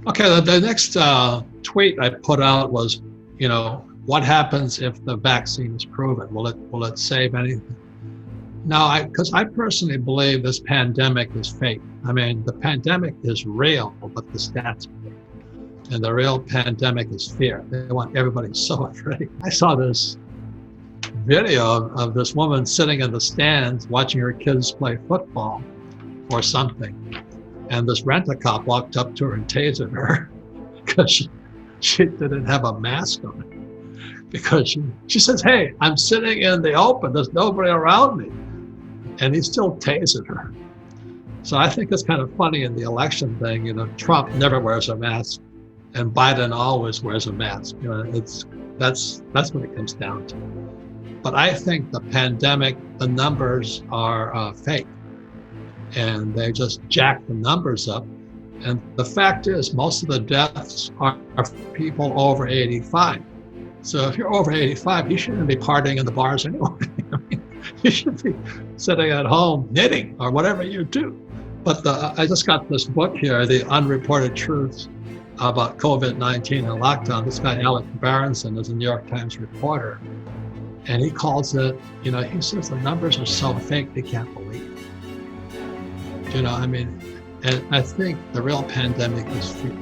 Okay, the next tweet I put out was, what happens if the vaccine is proven? Will it save anything? No, because I personally believe this pandemic is fake. I mean, the pandemic is real, but the stats are fake. And the real pandemic is fear. They want everybody so afraid. I saw this video of this woman sitting in the stands watching her kids play football or something. And this rent-a-cop walked up to her and tasered her because she didn't have a mask on. Because she says, hey, I'm sitting in the open, there's nobody around me. And he still tasered her. So I think it's kind of funny in the election thing, Trump never wears a mask and Biden always wears a mask. That's what it comes down to. But I think the pandemic, the numbers are fake, and they just jack the numbers up. And the fact is, most of the deaths are people over 85. So if you're over 85, you shouldn't be partying in the bars anyway. I mean, you should be sitting at home knitting or whatever you do. But I just got this book here, The Unreported Truths about COVID-19 and lockdown. This guy, Alec Berenson, is a New York Times reporter. And he calls it, he says the numbers are so fake they can't believe it. And I think the real pandemic is fear.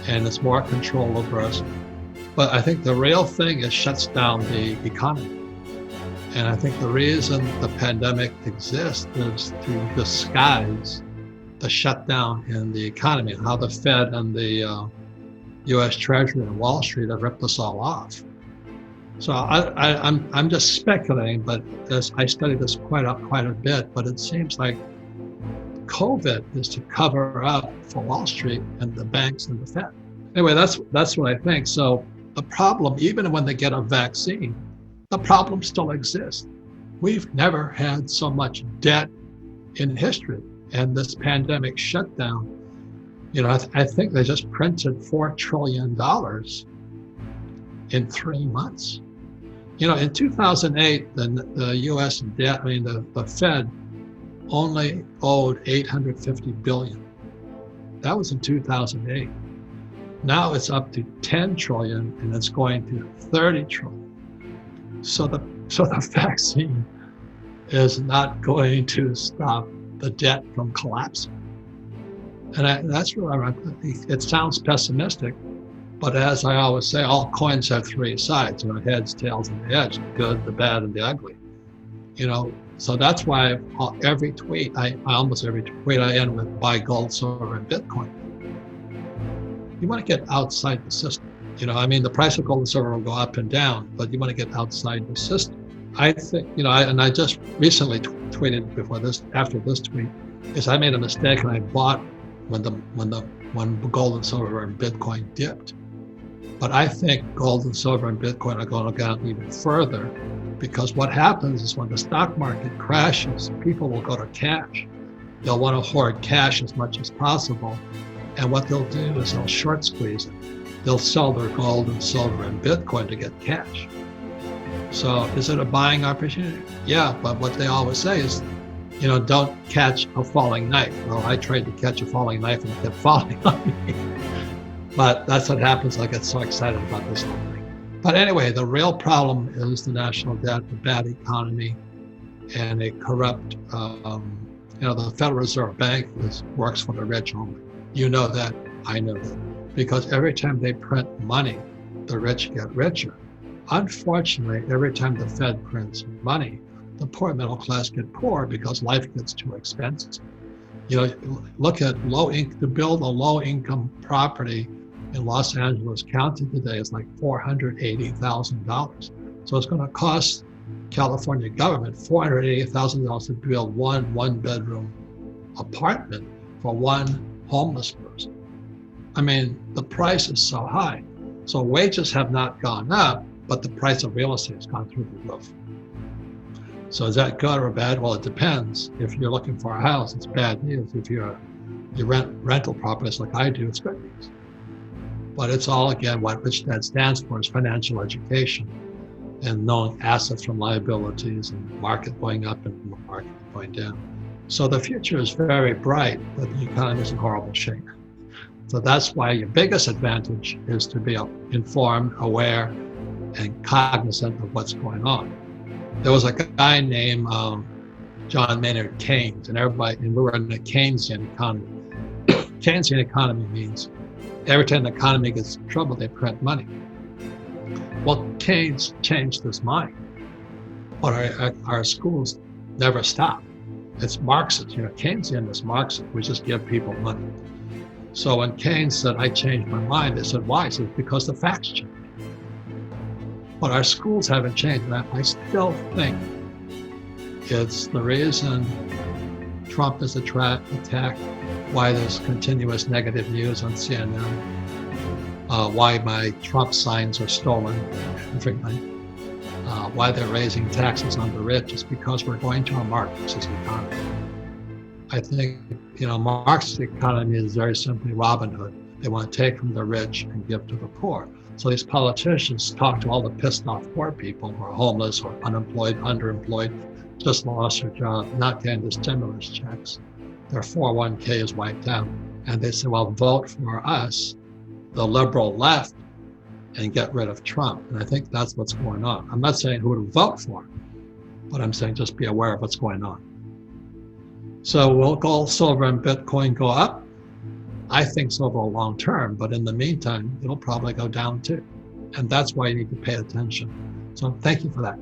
And it's more control over us. But I think the real thing is shuts down the economy. And I think the reason the pandemic exists is to disguise the shutdown in the economy and how the Fed and the U.S. Treasury and Wall Street have ripped us all off. So I'm just speculating, but I studied this quite a bit. But it seems like COVID is to cover up for Wall Street and the banks and the Fed. Anyway, that's what I think. So the problem, even when they get a vaccine, the problem still exists. We've never had so much debt in history, and this pandemic shutdown. I think they just printed $4 trillion in 3 months. In 2008, the U.S. debt, the Fed only owed $850 billion. That was in 2008. Now it's up to 10 trillion, and it's going to 30 trillion. So the vaccine is not going to stop the debt from collapsing. And that's really, it sounds pessimistic, but as I always say, all coins have three sides, heads, tails, and the edge, the good, the bad, and the ugly. So that's why almost every tweet I end with buy gold, silver, and Bitcoin. You want to get outside the system. The price of gold and silver will go up and down, but you want to get outside the system. I think, and I just recently tweeted after this tweet, is I made a mistake and I bought when gold and silver and Bitcoin dipped. But I think gold and silver and Bitcoin are going to go even further, because what happens is when the stock market crashes, people will go to cash. They'll want to hoard cash as much as possible. And what they'll do is they'll short squeeze it. They'll sell their gold and silver and Bitcoin to get cash. So is it a buying opportunity? Yeah, but what they always say is, don't catch a falling knife. Well, I tried to catch a falling knife and it kept falling on me. But that's what happens. I get so excited about this whole thing. But anyway, the real problem is the national debt, the bad economy, and a corrupt, the Federal Reserve Bank works for the rich only. You know that, I know that. Because every time they print money, the rich get richer. Unfortunately, every time the Fed prints money, the poor middle class get poor because life gets too expensive. Look at to build a low-income property in Los Angeles County today is like $480,000. So it's going to cost California government $480,000 to build one-bedroom apartment for one homeless person. The price is so high. So wages have not gone up, but the price of real estate has gone through the roof. So is that good or bad? Well, it depends. If you're looking for a house, it's bad news. If you rent rental properties like I do, it's good news. But it's all, again, what Rich Dad stands for is financial education and knowing assets from liabilities and market going up and market going down. So the future is very bright, but the economy is in horrible shape. So that's why your biggest advantage is to be informed, aware, and cognizant of what's going on. There was a guy named John Maynard Keynes, and we were in a Keynesian economy. Keynesian economy means every time the economy gets in trouble, they print money. Well, Keynes changed his mind, but our schools never stop. It's Marxist, Keynesian is Marxist. We just give people money. So when Keynes said, I changed my mind, they said, why? He said, because the facts changed. But our schools haven't changed. And I still think it's the reason Trump is attacked, why there's continuous negative news on CNN, why my Trump signs are stolen, why they're raising taxes on the rich is because we're going to a Marxist economy. I think, Marxist economy is very simply Robin Hood. They want to take from the rich and give to the poor. So these politicians talk to all the pissed off poor people who are homeless or unemployed, underemployed, just lost their job, not getting the stimulus checks. Their 401k is wiped out. And they say, well, vote for us, the liberal left, and get rid of Trump. And I think that's what's going on. I'm not saying who to vote for, but I'm saying just be aware of what's going on. So will gold, silver, and Bitcoin go up? I think so over long term, but in the meantime, it'll probably go down too. And that's why you need to pay attention. So thank you for that.